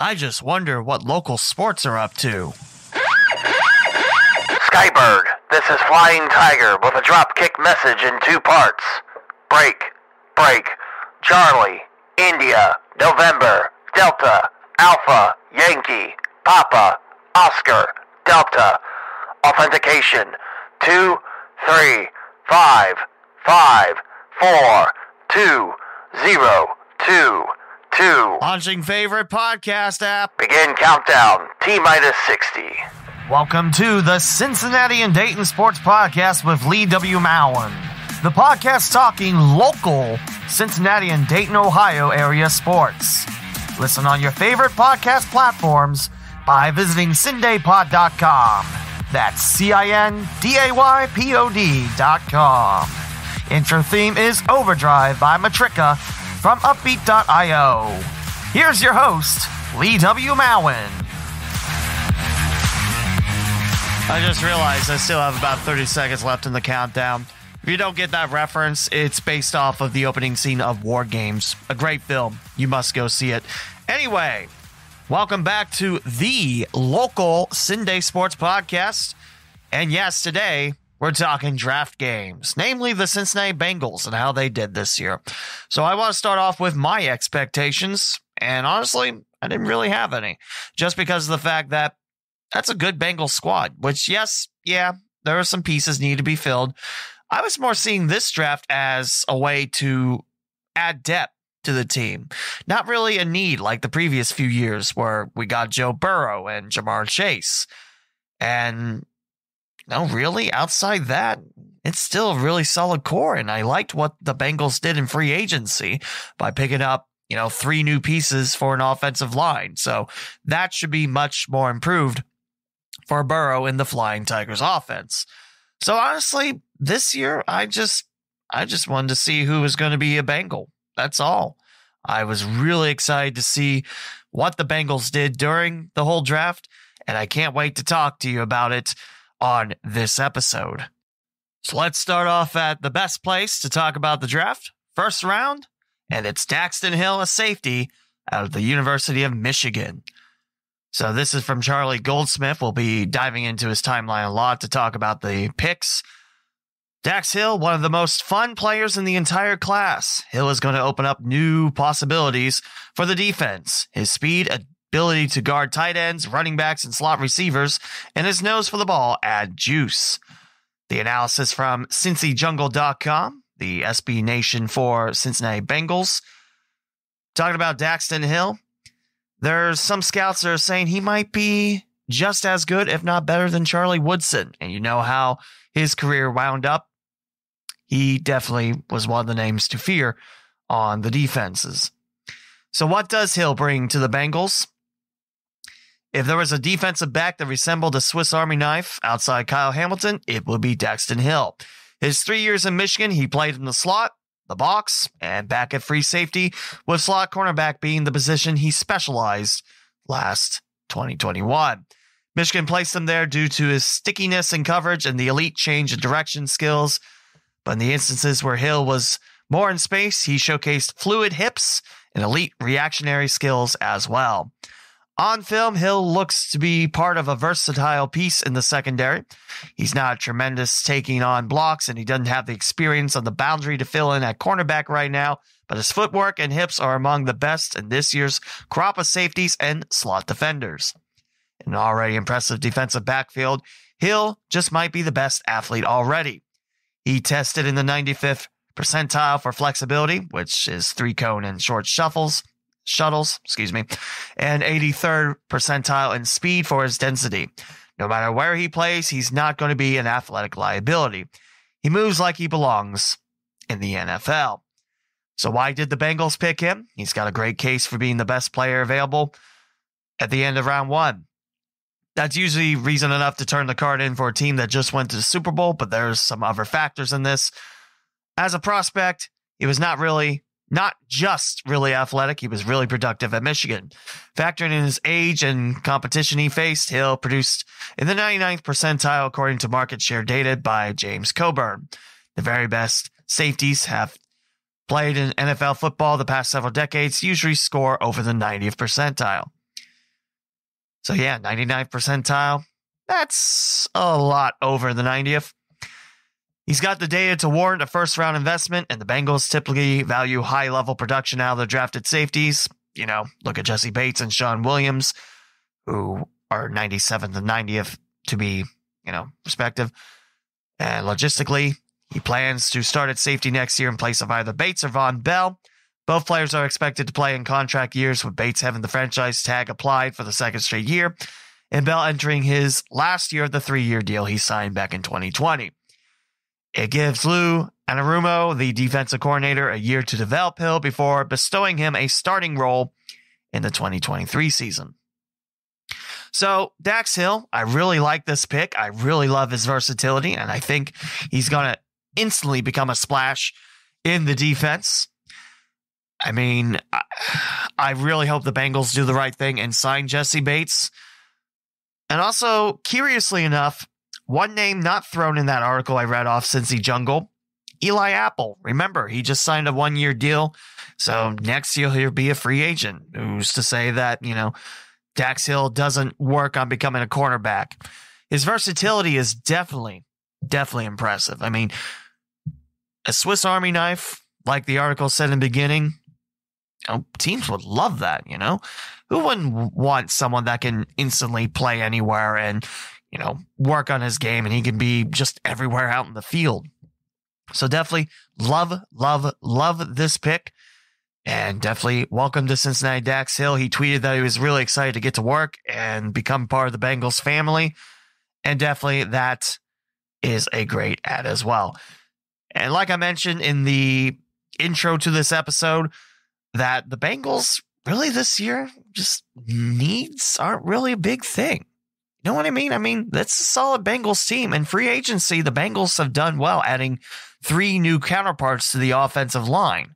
I just wonder what local sports are up to. Skybird, this is Flying Tiger with a dropkick message in 2 parts. Break, Charlie, India, November, Delta, Alpha, Yankee, Papa, Oscar, Delta. Authentication, 2, 3, 5, 5, 4, 2, 0, 2, 2. Launching favorite podcast app. Begin countdown, T-minus 60. Welcome to the Cincinnati and Dayton Sports Podcast with Lee W. Mowen. The podcast talking local Cincinnati and Dayton, Ohio area sports. Listen on your favorite podcast platforms by visiting cindaypod.com. That's CINDAYPOD.com. Intro theme is Overdrive by Matrika from Uppbeat.io. Here's your host, Lee W. Mowen. I just realized I still have about 30 seconds left in the countdown. If you don't get that reference, it's based off of the opening scene of War Games. A great film. You must go see it. Anyway, welcome back to the local Cinday Sports Podcast. And yes, today we're talking DraftGames, namely the Cincinnati Bengals and how they did this year. So I want to start off with my expectations. And honestly, I didn't really have any. Just because of the fact that that's a good Bengals squad, which, yes, yeah, there are some pieces need to be filled. I was more seeing this draft as a way to add depth to the team. Not really a need like the previous few years where we got Joe Burrow and Jamar Chase. And no, really, outside that, it's still a really solid core. And I liked what the Bengals did in free agency by picking up, 3 new pieces for an offensive line. So that should be much more improved for Burrow in the Flying Tigers offense. So honestly, this year, I just wanted to see who was going to be a Bengal. That's all. I was really excited to see what the Bengals did during the whole draft, and I can't wait to talk to you about it on this episode. So let's start off at the best place to talk about the draft. First round, and it's Daxton Hill, a safety out of the University of Michigan. So this is from Charlie Goldsmith. We'll be diving into his timeline a lot to talk about the picks. Dax Hill, one of the most fun players in the entire class. Hill is going to open up new possibilities for the defense. His speed, ability to guard tight ends, running backs, and slot receivers, and his nose for the ball add juice. The analysis from CincyJungle.com, the SB Nation for Cincinnati Bengals. Talking about Daxton Hill, there's some scouts that are saying he might be just as good, if not better, than Charlie Woodson. And you know how his career wound up. He definitely was one of the names to fear on the defenses. So what does Hill bring to the Bengals? If there was a defensive back that resembled a Swiss Army knife outside Kyle Hamilton, it would be Daxton Hill. His 3 years in Michigan, he played in the slot, the box, and back at free safety, with slot cornerback being the position he specialized last 2021. Michigan placed him there due to his stickiness in coverage and the elite change of direction skills. But in the instances where Hill was more in space, he showcased fluid hips and elite reactionary skills as well. On film, Hill looks to be part of a versatile piece in the secondary. He's not tremendous taking on blocks, and he doesn't have the experience on the boundary to fill in at cornerback right now, but his footwork and hips are among the best in this year's crop of safeties and slot defenders. In an already impressive defensive backfield, Hill just might be the best athlete already. He tested in the 95th percentile for flexibility, which is 3-cone and short shuttles, and 83rd percentile in speed for his density. No matter where he plays, he's not going to be an athletic liability. He moves like he belongs in the NFL. So why did the Bengals pick him? He's got a great case for being the best player available at the end of round 1. That's usually reason enough to turn the card in for a team that just went to the Super Bowl, but there's some other factors in this. As a prospect, he was not just really athletic, he was really productive at Michigan. Factoring in his age and competition he faced, Hill produced in the 99th percentile according to market share data by James Coburn. The very best safeties have played in NFL football the past several decades usually score over the 90th percentile. So yeah, 99th percentile. That's a lot over the 90th. He's got the data to warrant a first-round investment, and the Bengals typically value high-level production out of their drafted safeties. You know, look at Jesse Bates and Sean Williams, who are 97th and 90th to be, respective. And logistically, he plans to start at safety next year in place of either Bates or Von Bell. Both players are expected to play in contract years, with Bates having the franchise tag applied for the second straight year, and Bell entering his last year of the 3-year deal he signed back in 2020. It gives Lou Anarumo, the defensive coordinator, a year to develop Hill before bestowing him a starting role in the 2023 season. So, Dax Hill, I really like this pick. I really love his versatility, and I think he's going to instantly become a splash in the defense. I mean, I really hope the Bengals do the right thing and sign Jesse Bates. And also, curiously enough, one name not thrown in that article I read off Cincy Jungle, Eli Apple. Remember, he just signed a 1-year deal, so next year he'll be a free agent. Who's to say that, Dax Hill doesn't work on becoming a cornerback? His versatility is definitely impressive. I mean, a Swiss Army knife, like the article said in the beginning, teams would love that, Who wouldn't want someone that can instantly play anywhere and, work on his game, and he can be just everywhere out in the field? So definitely love this pick. And definitely welcome to Cincinnati Dax Hill. He tweeted that he was really excited to get to work and become part of the Bengals family. And definitely that is a great ad as well. And like I mentioned in the intro to this episode, that the Bengals really this year, just needs aren't really a big thing. You know what I mean? I mean, that's a solid Bengals team. And free agency, the Bengals have done well, adding 3 new counterparts to the offensive line.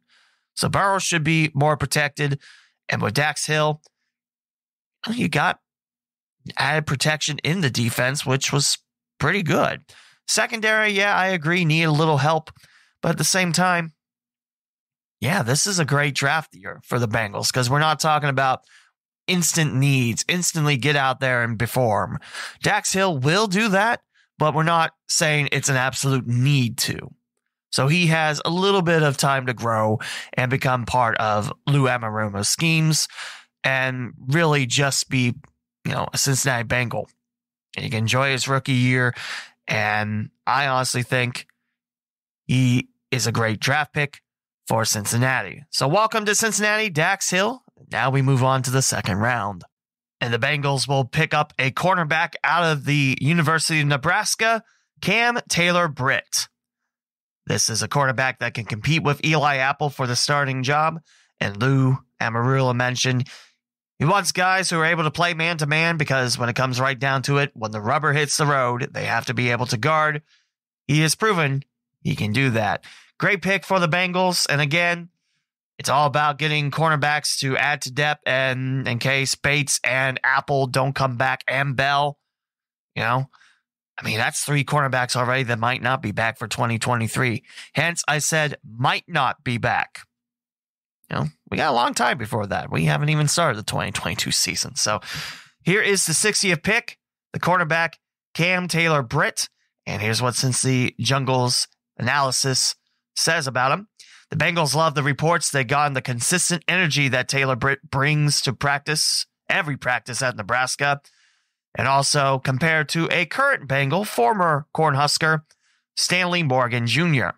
So Burrow should be more protected. And with Dax Hill, you got added protection in the defense, which was pretty good. Secondary, yeah, I agree, need a little help. But at the same time, yeah, this is a great draft year for the Bengals, because we're not talking about instant needs, instantly get out there and perform. Dax Hill will do that, but we're not saying it's an absolute need to. So he has a little bit of time to grow and become part of Lou Anarumo's schemes and really just be, a Cincinnati Bengal. And he can enjoy his rookie year. And I honestly think he is a great draft pick for Cincinnati. So welcome to Cincinnati, Dax Hill. Now we move on to the second round. And the Bengals will pick up a cornerback out of the University of Nebraska, Cam Taylor-Britt. This is a quarterback that can compete with Eli Apple for the starting job. And Lou Anarumo mentioned he wants guys who are able to play man-to-man, because when it comes right down to it, when the rubber hits the road, they have to be able to guard. He has proven he can do that. Great pick for the Bengals. And again, it's all about getting cornerbacks to add to depth, and in case Bates and Apple don't come back, and Bell, that's 3 cornerbacks already that might not be back for 2023. Hence, I said might not be back. We got a long time before that. We haven't even started the 2022 season. So here is the 60th pick, the cornerback Cam Taylor-Britt. And here's what Cincy Jungle's analysis says about him. The Bengals love the reports they got on the consistent energy that Taylor-Britt brings to practice, every practice at Nebraska, and also compared to a current Bengal, former Cornhusker, Stanley Morgan Jr.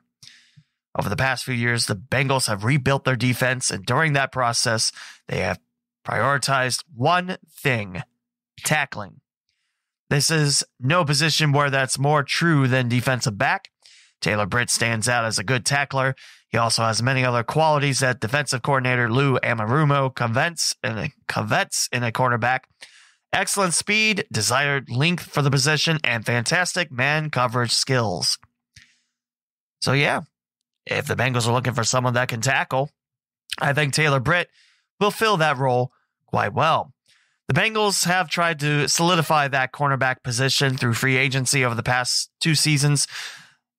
Over the past few years, the Bengals have rebuilt their defense, and during that process, they have prioritized one thing: tackling. This is no position where that's more true than defensive back. Taylor-Britt stands out as a good tackler. He also has many other qualities that defensive coordinator Lou Anarumo covets in a cornerback. Excellent speed, desired length for the position, and fantastic man coverage skills. So yeah, if the Bengals are looking for someone that can tackle, I think Taylor-Britt will fill that role quite well. The Bengals have tried to solidify that cornerback position through free agency over the past 2 seasons.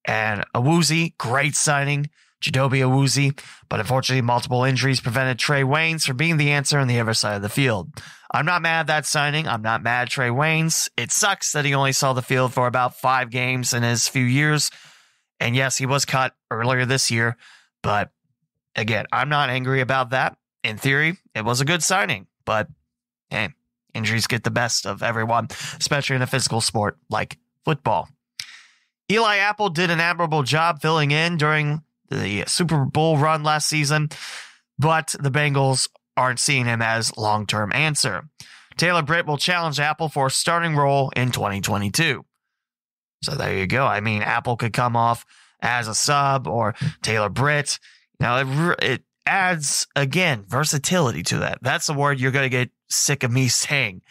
And Awuzie, great signing, Chidobe Awuzie, but unfortunately multiple injuries prevented Trey Waynes from being the answer on the other side of the field. I'm not mad at that signing. I'm not mad at Trey Waynes. It sucks that he only saw the field for about 5 games in his few years. And yes, he was cut earlier this year. But again, I'm not angry about that. In theory, it was a good signing. But hey, injuries get the best of everyone, especially in a physical sport like football. Eli Apple did an admirable job filling in during the Super Bowl run last season, but the Bengals aren't seeing him as long-term answer. Taylor-Britt will challenge Apple for a starting role in 2022. So there you go. I mean, Apple could come off as a sub or Taylor-Britt. Now, it adds, again, versatility to that. That's the word you're going to get sick of me saying.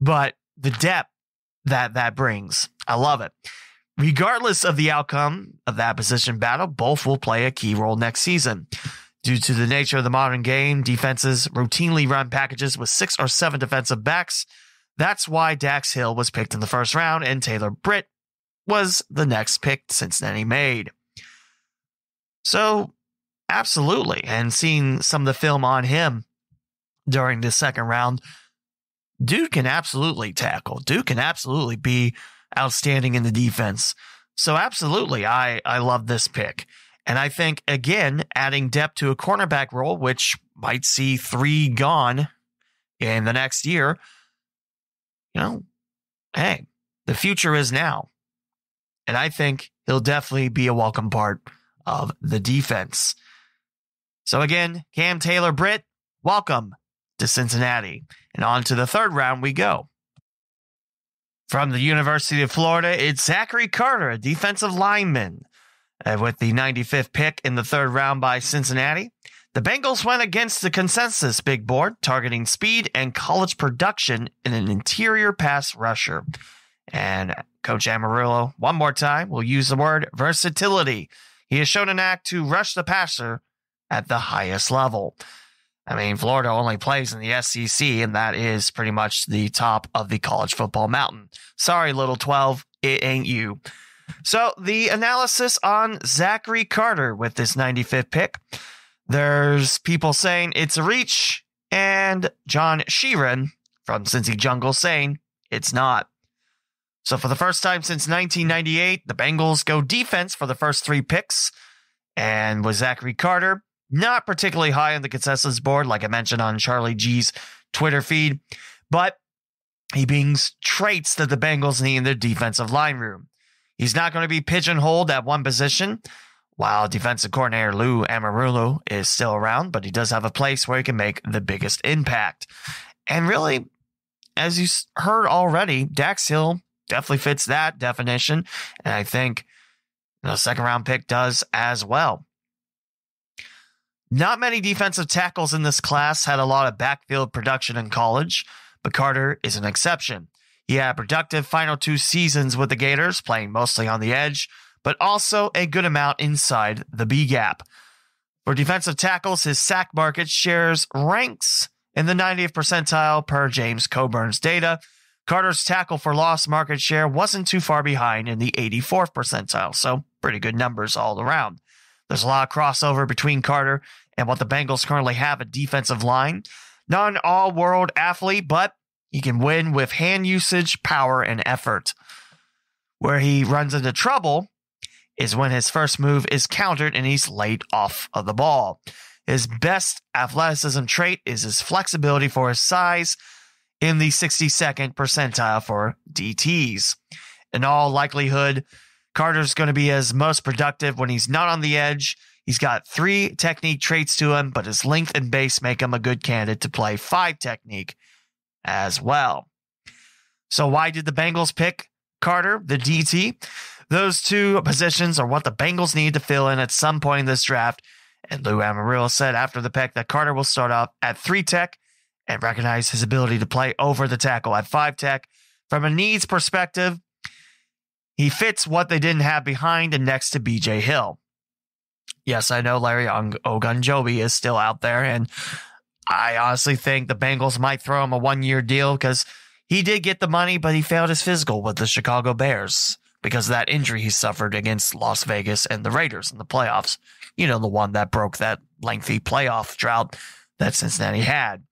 But the depth that brings, I love it. Regardless of the outcome of that position battle, both will play a key role next season. Due to the nature of the modern game, defenses routinely run packages with 6 or 7 defensive backs. That's why Dax Hill was picked in the first round and Taylor-Britt was the next pick Cincinnati made. So, absolutely. And seeing some of the film on him during the second round, dude can absolutely tackle. Dude can absolutely be outstanding in the defense. So absolutely, I love this pick. And I think, again, adding depth to a cornerback role, which might see 3 gone in the next year, hey, the future is now. And I think he'll definitely be a welcome part of the defense. So again, Cam Taylor-Britt, welcome to Cincinnati. And on to the third round we go. From the University of Florida, it's Zachary Carter, a defensive lineman. With the 95th pick in the third round by Cincinnati, the Bengals went against the consensus big board, targeting speed and college production in an interior pass rusher. And Coach Amarillo, one more time, will use the word versatility. He has shown an act to rush the passer at the highest level. I mean, Florida only plays in the SEC, and that is pretty much the top of the college football mountain. Sorry, little 12, it ain't you. So the analysis on Zachary Carter with this 95th pick. There's people saying it's a reach, and John Sheeran from Cincy Jungle saying it's not. So for the first time since 1998, the Bengals go defense for the first 3 picks. And with Zachary Carter, not particularly high on the consensus board, like I mentioned on Charlie G's Twitter feed, but he brings traits that the Bengals need in their defensive line room. He's not going to be pigeonholed at one position, while defensive coordinator Lou Amarillo is still around, but he does have a place where he can make the biggest impact. And really, as you heard already, Dax Hill definitely fits that definition, and I think the second round pick does as well. Not many defensive tackles in this class had a lot of backfield production in college, but Carter is an exception. He had a productive final 2 seasons with the Gators, playing mostly on the edge, but also a good amount inside the B-gap. For defensive tackles, his sack market shares ranks in the 90th percentile per James Coburn's data. Carter's tackle for loss market share wasn't too far behind in the 84th percentile, so pretty good numbers all around. There's a lot of crossover between Carter and what the Bengals currently have at defensive line. Not an all-world athlete, but he can win with hand usage, power, and effort. Where he runs into trouble is when his first move is countered and he's laid off of the ball. His best athleticism trait is his flexibility for his size in the 62nd percentile for DTs. In all likelihood, Carter's going to be his most productive when he's not on the edge. He's got 3 technique traits to him, but his length and base make him a good candidate to play 5 technique as well. So why did the Bengals pick Carter, the DT? Those 2 positions are what the Bengals need to fill in at some point in this draft. And Lou Amarillo said after the pick that Carter will start off at 3 tech and recognize his ability to play over the tackle at 5 tech. From a needs perspective, he fits what they didn't have behind and next to BJ Hill. Yes, I know Larry Ogunjobi is still out there, and I honestly think the Bengals might throw him a 1-year deal because he did get the money, but he failed his physical with the Chicago Bears because of that injury he suffered against Las Vegas and the Raiders in the playoffs. You know, the one that broke that lengthy playoff drought that Cincinnati had.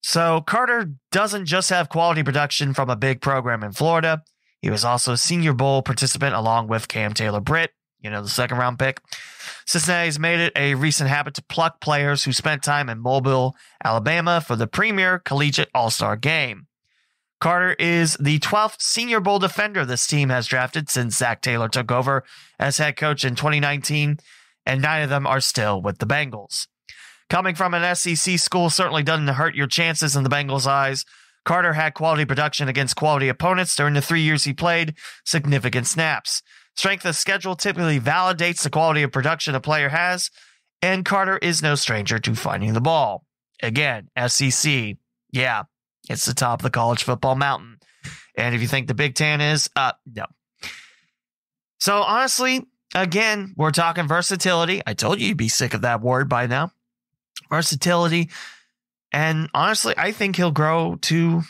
So Carter doesn't just have quality production from a big program in Florida. He was also a Senior Bowl participant along with Cam Taylor-Britt, the second-round pick. Cincinnati's made it a recent habit to pluck players who spent time in Mobile, Alabama for the premier collegiate all-star game. Carter is the 12th Senior Bowl defender this team has drafted since Zach Taylor took over as head coach in 2019, and 9 of them are still with the Bengals. Coming from an SEC school certainly doesn't hurt your chances in the Bengals' eyes. Carter had quality production against quality opponents during the 3 years he played significant snaps. Strength of schedule typically validates the quality of production a player has, and Carter is no stranger to finding the ball. Again, SEC, yeah, it's the top of the college football mountain. And if you think the Big Ten is, no. So honestly, again, we're talking versatility. I told you you'd be sick of that word by now. Versatility. And honestly, I think he'll grow to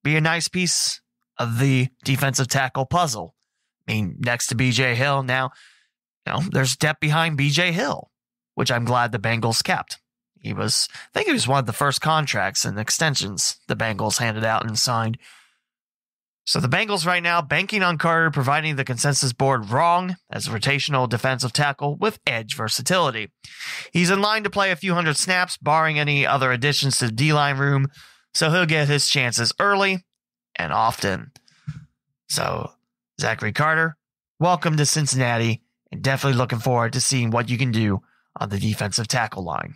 be a nice piece of the defensive tackle puzzle. I mean, next to BJ Hill now, there's depth behind BJ Hill, which I'm glad the Bengals kept. I think he was one of the first contracts and extensions the Bengals handed out and signed. So the Bengals right now banking on Carter, providing the consensus board wrong as a rotational defensive tackle with edge versatility. He's in line to play a few hundred snaps, barring any other additions to the D-line room, so he'll get his chances early and often. So, Zachary Carter, welcome to Cincinnati, and definitely looking forward to seeing what you can do on the defensive tackle line.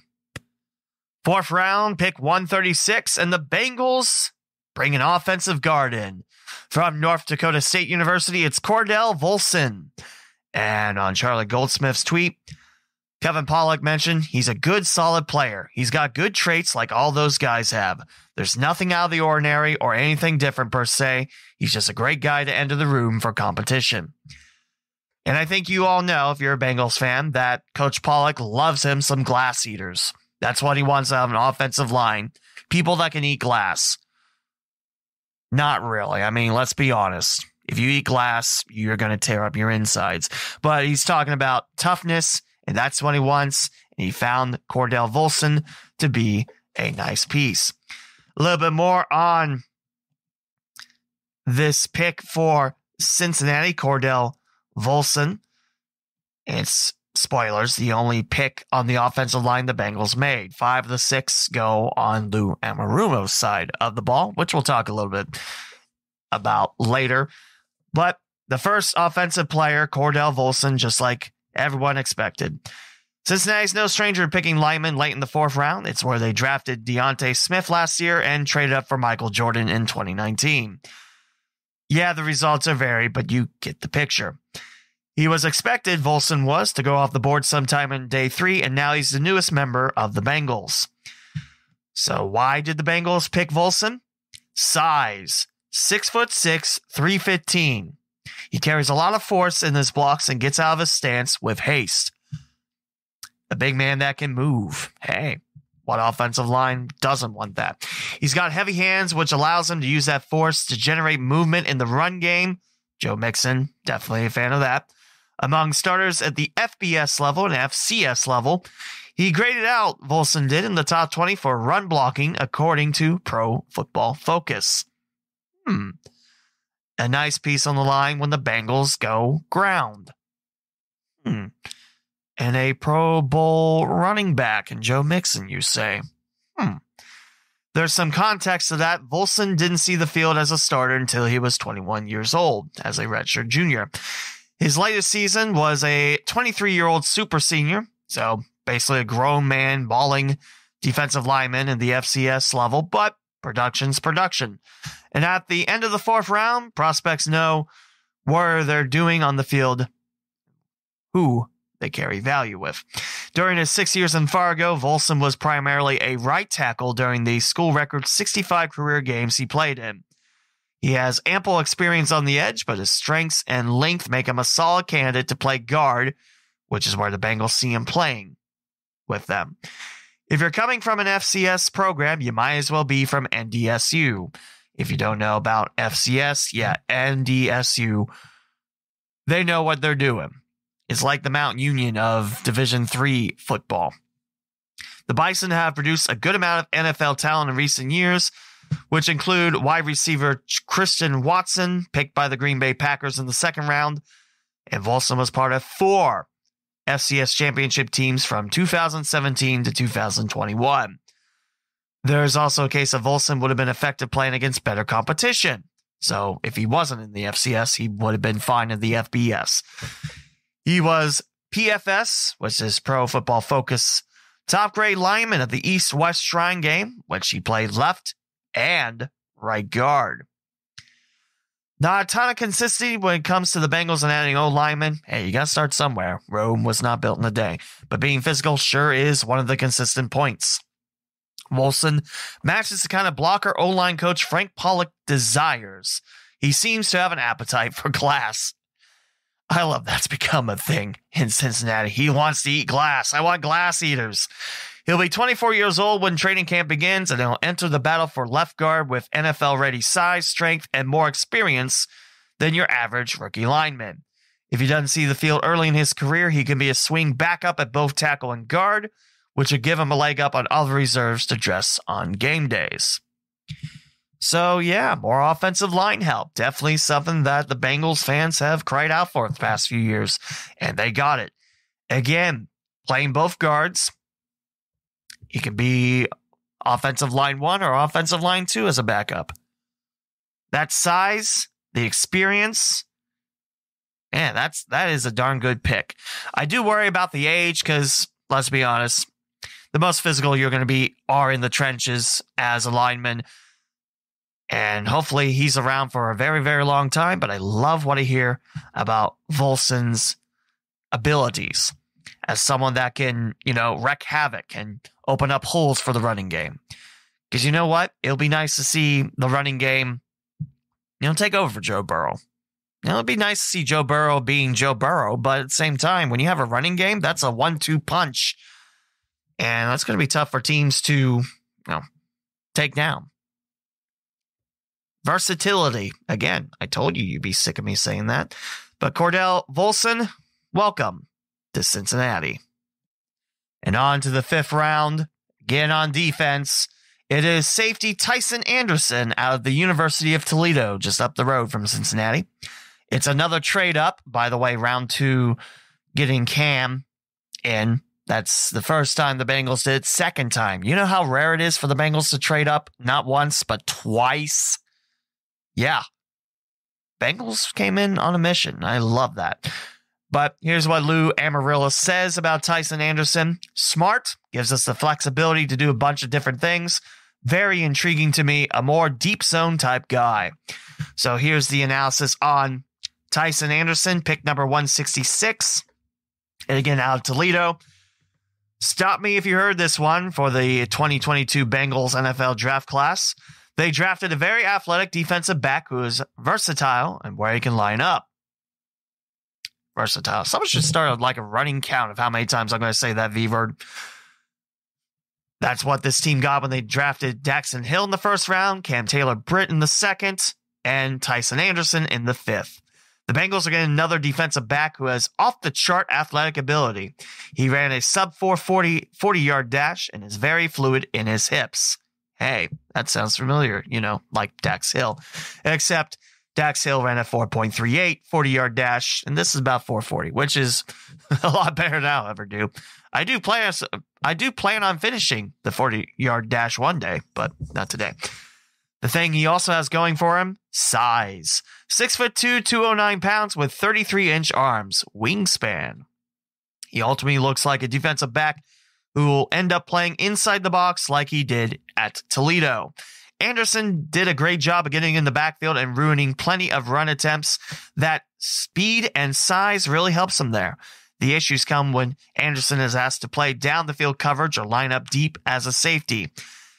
4th round, pick 136, and the Bengals bring an offensive guard in. From North Dakota State University, it's Cordell Volson. And on Charlie Goldsmith's tweet, Kevin Pollak mentioned he's a good, solid player. He's got good traits like all those guys have. There's nothing out of the ordinary or anything different per se. He's just a great guy to enter the room for competition. And I think you all know, if you're a Bengals fan, that Coach Pollak loves him some glass eaters. That's what he wants out of an offensive line. People that can eat glass. Not really. I mean, let's be honest. If you eat glass, you're going to tear up your insides. But he's talking about toughness, and that's what he wants. And he found Cordell Volson to be a nice piece. A little bit more on this pick for Cincinnati, Cordell Volson. It's spoilers, the only pick on the offensive line the Bengals made. 5 of the 6 go on Lou Anarumo's side of the ball, which we'll talk a little bit about later. But the first offensive player, Cordell Volson, just like everyone expected. Cincinnati's no stranger to picking linemen late in the 4th round. It's where they drafted Deontay Smith last year and traded up for Michael Jordan in 2019. Yeah, the results are varied, but you get the picture. He was expected, Volson was, to go off the board sometime in day 3, and now he's the newest member of the Bengals. So why did the Bengals pick Volson? Size. 6'6", 315. He carries a lot of force in his blocks and gets out of his stance with haste. A big man that can move. Hey, what offensive line doesn't want that? He's got heavy hands, which allows him to use that force to generate movement in the run game. Joe Mixon, definitely a fan of that. Among starters at the FBS level and FCS level, he graded out, Volson did, in the top 20 for run blocking, according to Pro Football Focus. A nice piece on the line when the Bengals go ground. And a Pro Bowl running back in Joe Mixon, you say. There's some context to that. Volson didn't see the field as a starter until he was 21 years old, as a redshirt junior. His latest season was a 23-year-old super senior, so basically a grown man balling defensive lineman in the FCS level, but production's production. And at the end of the 4th round, prospects know what they're doing on the field, who they carry value with. During his 6 years in Fargo, Volson was primarily a right tackle during the school record 65 career games he played in. He has ample experience on the edge, but his strengths and length make him a solid candidate to play guard, which is where the Bengals see him playing with them. If you're coming from an FCS program, you might as well be from NDSU. If you don't know about FCS, NDSU, they know what they're doing. It's like the Mount Union of Division III football. The Bison have produced a good amount of NFL talent in recent years, which include wide receiver Christian Watson, picked by the Green Bay Packers in the second round, and Volson was part of 4 FCS championship teams from 2017 to 2021. There's also a case of Volson would have been effective playing against better competition. So if he wasn't in the FCS, he would have been fine in the FBS. He was PFS, which is Pro Football Focus, top grade lineman of the East-West Shrine game, which he played left and right guard. Not a ton of consistency when it comes to the Bengals and adding O-linemen. Hey, you got to start somewhere. Rome was not built in a day. But being physical sure is one of the consistent points. Volson matches the kind of blocker O-line coach Frank Pollock desires. He seems to have an appetite for glass. I love that's become a thing in Cincinnati. He wants to eat glass. I want glass eaters. He'll be 24 years old when training camp begins, and he'll enter the battle for left guard with NFL-ready size, strength, and more experience than your average rookie lineman. If he doesn't see the field early in his career, he can be a swing backup at both tackle and guard, which would give him a leg up on other reserves to dress on game days. So, yeah, more offensive line help. Definitely something that the Bengals fans have cried out for the past few years, and they got it. Again, playing both guards. He can be offensive line 1 or offensive line 2 as a backup. That size, the experience, man, that is a darn good pick. I do worry about the age because, let's be honest, the most physical you're going to be are in the trenches as a lineman. And hopefully he's around for a very, very long time. But I love what I hear about Volson's abilities as someone that can, wreak havoc and open up holes for the running game. Because you know what? It'll be nice to see the running game, take over for Joe Burrow. It'll be nice to see Joe Burrow being Joe Burrow. But at the same time, when you have a running game, that's a 1-2 punch. And that's going to be tough for teams to, take down. Versatility. Again, I told you you'd be sick of me saying that. But Cordell Volson, welcome to Cincinnati. And on to the 5th round. Again on defense. It is safety Tycen Anderson out of the University of Toledo, just up the road from Cincinnati. It's another trade up. By the way, round 2 getting Cam in. That's the first time the Bengals did. Second time. You know how rare it is for the Bengals to trade up? Not once, but twice. Yeah. Bengals came in on a mission. I love that. But here's what Lou Amarillo says about Tycen Anderson. Smart, gives us the flexibility to do a bunch of different things. Very intriguing to me, a more deep zone type guy. So here's the analysis on Tycen Anderson, pick number 166. And again, out of Toledo. Stop me if you heard this one for the 2022 Bengals NFL draft class. They drafted a very athletic defensive back who is versatile and where he can line up. Versatile. Someone should start like a running count of how many times I'm going to say that V word. That's what this team got when they drafted Daxton Hill in the first round, Cam Taylor-Britt in the second, and Tycen Anderson in the 5th. The Bengals are getting another defensive back who has off-the-chart athletic ability. He ran a sub-440 40-yard dash and is very fluid in his hips. Hey, that sounds familiar, like Dax Hill. Except Dax Hill ran a 4.38 40-yard dash, and this is about 440, which is a lot better than I'll ever do. I do plan on finishing the 40-yard dash one day, but not today. The thing he also has going for him, size. 6'2", 209 pounds with 33-inch arms, wingspan. He ultimately looks like a defensive back who will end up playing inside the box like he did at Toledo. Anderson did a great job of getting in the backfield and ruining plenty of run attempts. That speed and size really helps him there. The issues come when Anderson is asked to play down the field coverage or line up deep as a safety.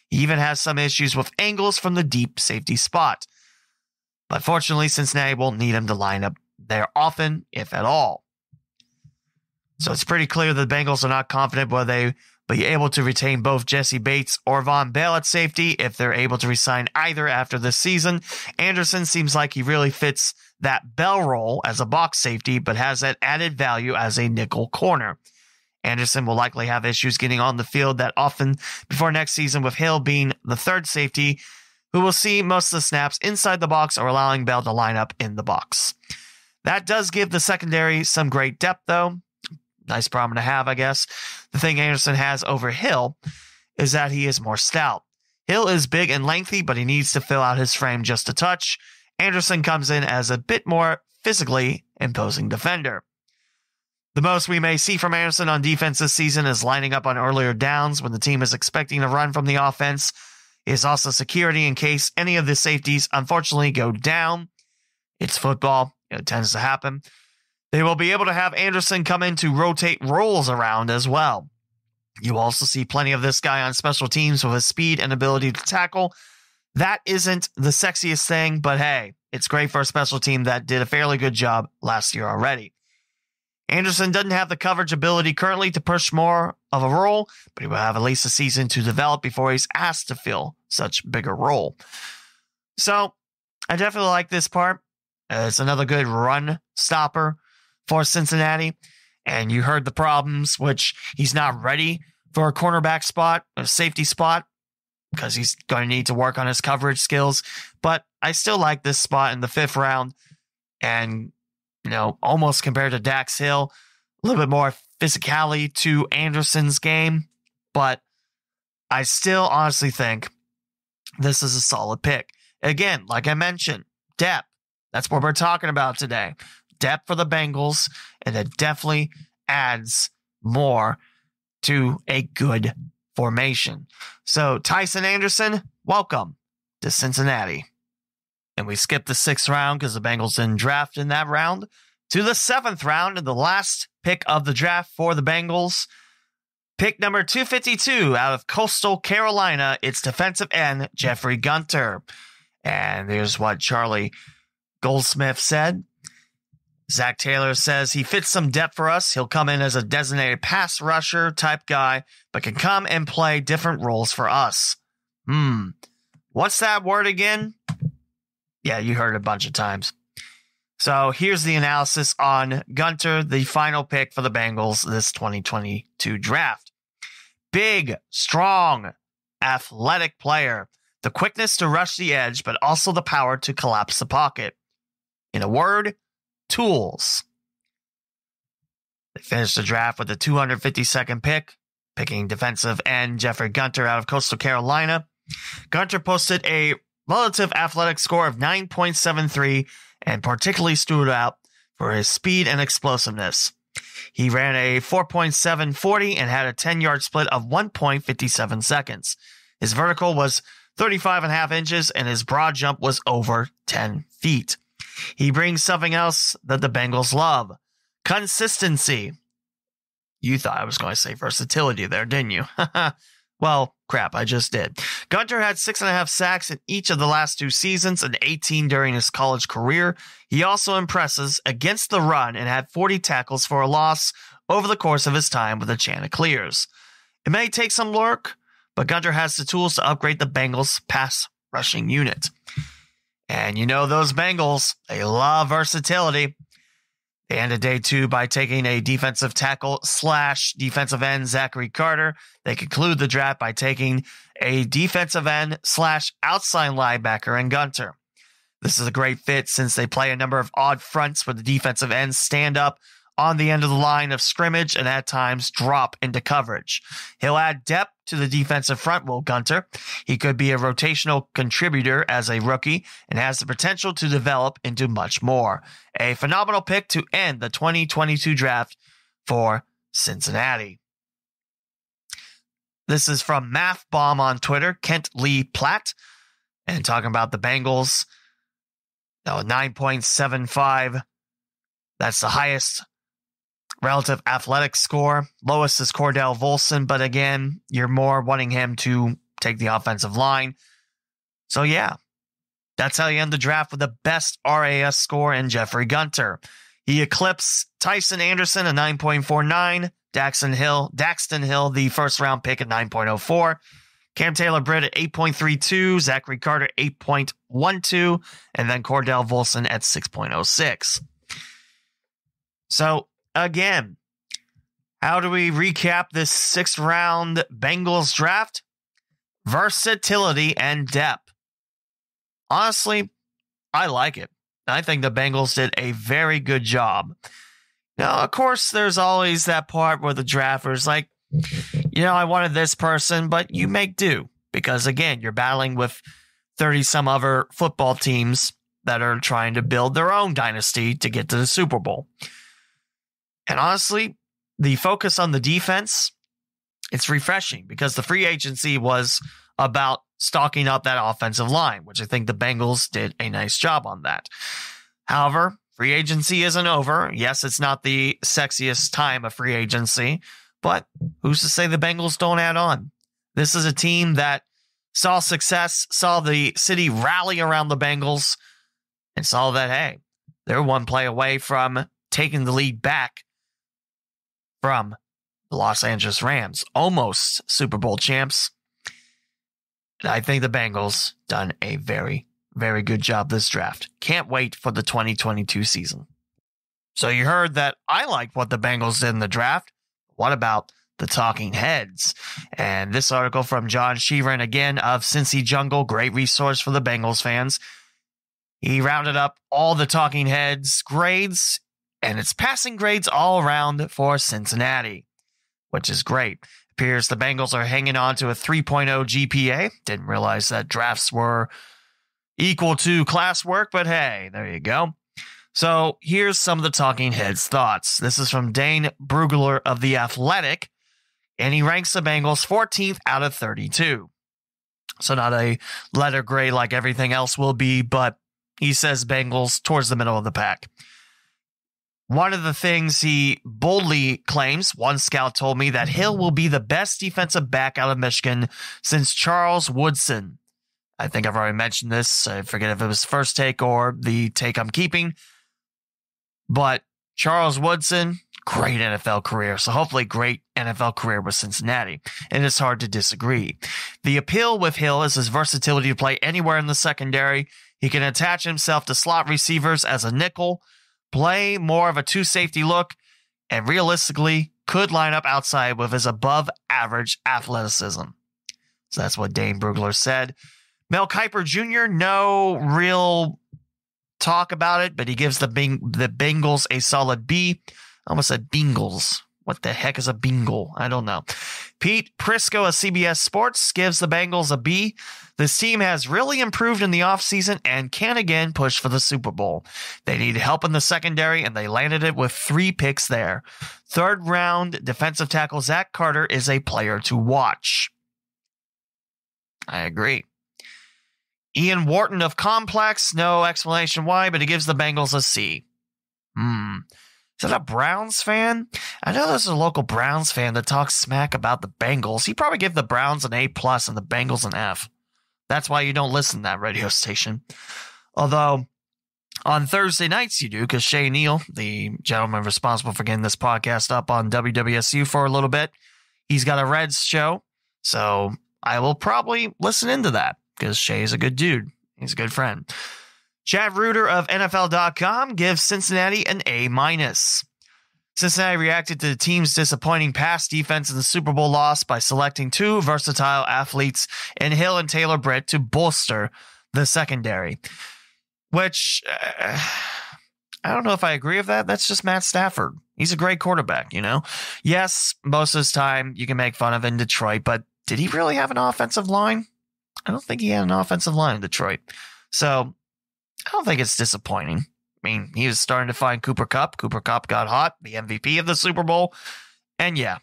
He even has some issues with angles from the deep safety spot. But fortunately, Cincinnati won't need him to line up there often, if at all. So it's pretty clear that the Bengals are not confident whether they be able to retain both Jesse Bates or Von Bell at safety if they're able to resign either after this season. Anderson seems like he really fits that Bell role as a box safety, but has that added value as a nickel corner. Anderson will likely have issues getting on the field that often before next season, with Hill being the third safety who will see most of the snaps inside the box or allowing Bell to line up in the box. That does give the secondary some great depth, though. Nice problem to have, I guess. The thing Anderson has over Hill is that he is more stout. Hill is big and lengthy, but he needs to fill out his frame just a touch. Anderson comes in as a bit more physically imposing defender. The most we may see from Anderson on defense this season is lining up on earlier downs when the team is expecting to run from the offense. He is also security in case any of the safeties unfortunately go down. It's football. It tends to happen. They will be able to have Anderson come in to rotate roles around as well. You also see plenty of this guy on special teams with his speed and ability to tackle. That isn't the sexiest thing, but hey, it's great for a special team that did a fairly good job last year already. Anderson doesn't have the coverage ability currently to push more of a role, but he will have at least a season to develop before he's asked to fill such a bigger role. So, I definitely like this part. It's another good run stopper for Cincinnati. And you heard the problems, which he's not ready for a cornerback spot, a safety spot, because he's going to need to work on his coverage skills. But I still like this spot in the 5th round. And, almost compared to Dax Hill, a little bit more physicality to Anderson's game. But I still honestly think this is a solid pick. Again, like I mentioned, depth. That's what we're talking about today. Depth for the Bengals, and it definitely adds more to a good formation. So, Tycen Anderson, welcome to Cincinnati. And we skipped the 6th round because the Bengals didn't draft in that round. To the 7th round, and the last pick of the draft for the Bengals. Pick number 252 out of Coastal Carolina. It's defensive end Jeffrey Gunter. And here's what Charlie Goldsmith said. Zach Taylor says he fits some depth for us. He'll come in as a designated pass rusher type guy, but can come and play different roles for us. What's that word again? Yeah, you heard it a bunch of times. So here's the analysis on Gunter, the final pick for the Bengals this 2022 draft. Big, strong, athletic player. The quickness to rush the edge, but also the power to collapse the pocket. In a word, tools. They finished the draft with the 252nd pick, picking defensive end Jeffrey Gunter out of Coastal Carolina. Gunter posted a relative athletic score of 9.73 and particularly stood out for his speed and explosiveness. He ran a 4.740 and had a 10-yard split of 1.57 seconds. His vertical was 35.5 inches and his broad jump was over 10 feet. He brings something else that the Bengals love. Consistency. You thought I was going to say versatility there, didn't you? Well, crap, I just did. Gunter had 6.5 sacks in each of the last 2 seasons and 18 during his college career. He also impresses against the run and had 40 tackles for a loss over the course of his time with the Chanticleers. It may take some work, but Gunter has the tools to upgrade the Bengals' pass rushing unit. And those Bengals, they love versatility. They ended day 2 by taking a defensive tackle / defensive end, Zachary Carter. They conclude the draft by taking a defensive end / outside linebacker in Gunter. This is a great fit since they play a number of odd fronts where the defensive ends stand up on the end of the line of scrimmage and at times drop into coverage. He'll add depth to the defensive front, will Gunter. He could be a rotational contributor as a rookie and has the potential to develop into much more. A phenomenal pick to end the 2022 draft for Cincinnati. This is from Math Bomb on Twitter, Kent Lee Platt, and talking about the Bengals. 9.75. That's the highest relative athletic score. Lowest is Cordell Volson, but again, you're more wanting him to take the offensive line. So yeah, that's how you end the draft with the best RAS score in Jeffrey Gunter. He eclipsed Tycen Anderson at 9.49, Daxton Hill, the first round pick at 9.04, Cam Taylor-Britt at 8.32, Zachary Carter 8.12, and then Cordell Volson at 6.06. So again, How do we recap this 6th-round Bengals draft? Versatility and depth. Honestly, I like it. I think the Bengals did a very good job. Now, of course, there's always that part where the drafter's like, I wanted this person, but you make do. Because, again, you're battling with 30-some other football teams that are trying to build their own dynasty to get to the Super Bowl. And honestly, the focus on the defense, it's refreshing because the free agency was about stocking up that offensive line, which I think the Bengals did a nice job on that. However, free agency isn't over. Yes, it's not the sexiest time of free agency, but who's to say the Bengals don't add on? This is a team that saw success, saw the city rally around the Bengals, and saw that, hey, they're one play away from taking the lead back from the Los Angeles Rams, almost Super Bowl champs. I think the Bengals done a very, very good job this draft. Can't wait for the 2022 season. So you heard that I like what the Bengals did in the draft. What about the talking heads? And this article from John Sheeran, again, of Cincy Jungle, great resource for the Bengals fans. He rounded up all the talking heads grades, and it's passing grades all around for Cincinnati, which is great. Appears the Bengals are hanging on to a 3.0 GPA. Didn't realize that drafts were equal to classwork, but hey, there you go. So here's some of the talking heads' thoughts. This is from Dane Brugler of The Athletic, and he ranks the Bengals 14th out of 32. So not a letter grade like everything else will be, but he says Bengals towards the middle of the pack. One of the things he boldly claims, one scout told me that Hill will be the best defensive back out of Michigan since Charles Woodson. I think I've already mentioned this. I forget if it was first take or the take I'm keeping. But Charles Woodson, great NFL career. So hopefully great NFL career with Cincinnati. And it's hard to disagree. The appeal with Hill is his versatility to play anywhere in the secondary. He can attach himself to slot receivers as a nickel, play more of a two-safety look, and realistically could line up outside with his above-average athleticism. So that's what Dane Brugler said. Mel Kiper Jr., no real talk about it, but he gives the Bengals a solid B. I almost said Bengals. What the heck is a Bengal? I don't know. Pete Prisco of CBS Sports gives the Bengals a B. This team has really improved in the offseason and can again push for the Super Bowl. They need help in the secondary, and they landed it with 3 picks there. 3rd round defensive tackle Zach Carter is a player to watch. I agree. Ian Wharton of Complex, no explanation why, but he gives the Bengals a C. Is that a Browns fan? I know there's a local Browns fan that talks smack about the Bengals. He probably give the Browns an A+ and the Bengals an F. That's why you don't listen to that radio station. Although, on Thursday nights you do, because Shay Neal, the gentleman responsible for getting this podcast up on WWSU for a little bit, he's got a Reds show. So I will probably listen into that, because Shay's a good dude. He's a good friend. Chad Reuter of NFL.com gives Cincinnati an A-. Cincinnati reacted to the team's disappointing pass defense in the Super Bowl loss by selecting 2 versatile athletes in Hill and Taylor-Britt to bolster the secondary. Which, I don't know if I agree with that. That's just Matt Stafford. He's a great quarterback, you know? Yes, most of his time you can make fun of in Detroit, but did he really have an offensive line? I don't think he had an offensive line in Detroit. So I don't think it's disappointing. I mean, he was starting to find Cooper Kupp. Cooper Kupp got hot, the MVP of the Super Bowl. And yeah.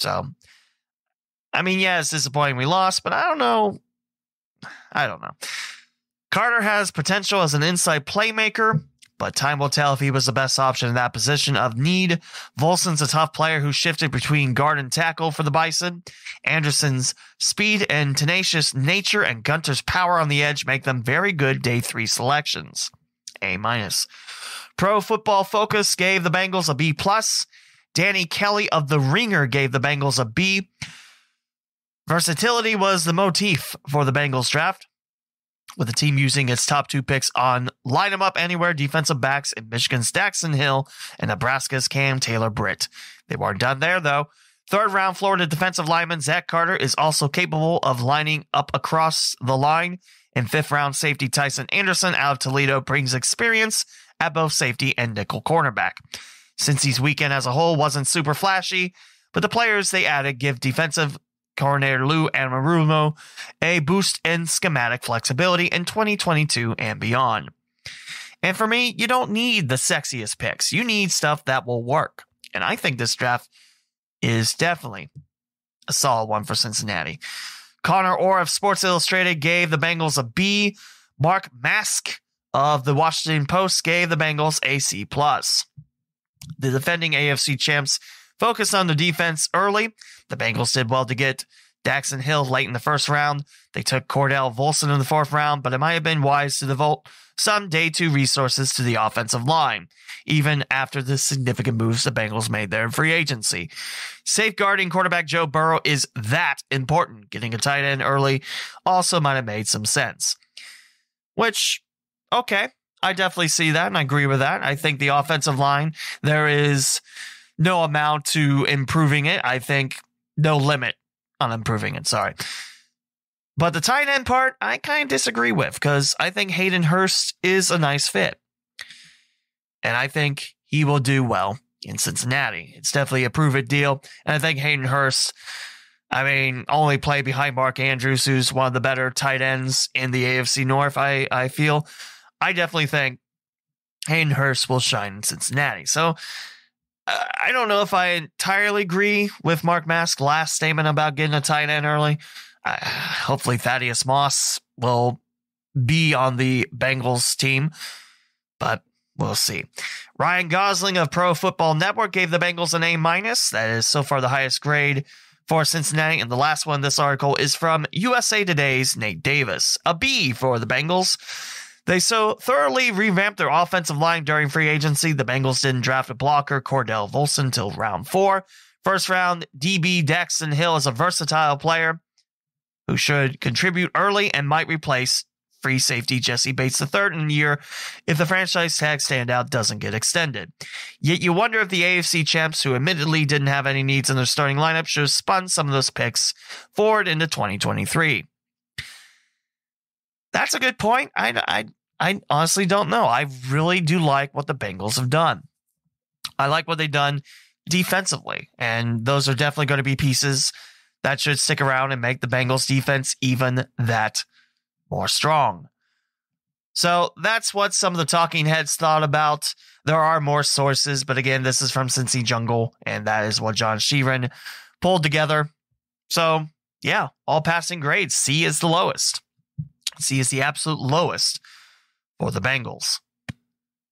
So, I mean, yeah, it's disappointing we lost, but I don't know. Carter has potential as an inside playmaker, but time will tell if he was the best option in that position of need. Volson's a tough player who shifted between guard and tackle for the Bison. Anderson's speed and tenacious nature and Gunter's power on the edge make them very good day 3 selections. A-. Pro Football Focus gave the Bengals a B+. Danny Kelly of The Ringer gave the Bengals a B. Versatility was the motif for the Bengals draft. with the team using its top 2 picks on line 'em up anywhere defensive backs in Michigan's Daxton Hill and Nebraska's Taylor-Britt. They weren't done there, though. 3rd-round Florida defensive lineman Zach Carter is also capable of lining up across the line, and 5th-round safety Tycen Anderson out of Toledo brings experience at both safety and nickel cornerback. Cincy's weekend as a whole wasn't super flashy, but the players they added give defensive coordinator Lou Anarumo a boost in schematic flexibility in 2022 and beyond. And for me, you don't need the sexiest picks. You need stuff that will work. And I think this draft is definitely a solid one for Cincinnati. Connor Orr of Sports Illustrated gave the Bengals a B. Mark Mask of the Washington Post gave the Bengals a C+. The defending AFC champs focused on the defense early. The Bengals did well to get Daxton Hill late in the 1st round. They took Cordell Volson in the 4th round, but it might have been wise to devote some day 2 resources to the offensive line, even after the significant moves the Bengals made there in free agency. Safeguarding quarterback Joe Burrow is that important. Getting a tight end early also might have made some sense. Which, okay, I definitely see that, and I agree with that. I think the offensive line, there is no amount to improving it. I think no limit on improving it, sorry. But the tight end part, I kind of disagree with, because I think Hayden Hurst is a nice fit. And I think he will do well in Cincinnati. It's definitely a prove-it deal. And I think Hayden Hurst, only play behind Mark Andrews, who's one of the better tight ends in the AFC North, I feel. I definitely think Hayden Hurst will shine in Cincinnati. So, I don't know if I entirely agree with Mark Mask's last statement about getting a tight end early. Hopefully Thaddeus Moss will be on the Bengals team, but we'll see. Ryan Gosling of Pro Football Network gave the Bengals an A-. That is so far the highest grade for Cincinnati. And the last one, this article is from USA Today's Nate Davis. A B for the Bengals. They so thoroughly revamped their offensive line during free agency. The Bengals didn't draft a blocker, Cordell Volson, till round 4. 1st round, DB Daxton Hill is a versatile player who should contribute early and might replace free safety Jesse Bates III in a year if the franchise tag standout doesn't get extended. Yet you wonder if the AFC champs, who admittedly didn't have any needs in their starting lineup, should have spun some of those picks forward into 2023. That's a good point. I honestly don't know. I really do like what the Bengals have done. I like what they've done defensively, and those are definitely going to be pieces that should stick around and make the Bengals defense even that more strong. So that's what some of the talking heads thought about. There are more sources, but again, this is from Cincy Jungle, and that is what John Sheeran pulled together. So yeah, all passing grades. C is the lowest. C is the absolute lowest for the Bengals.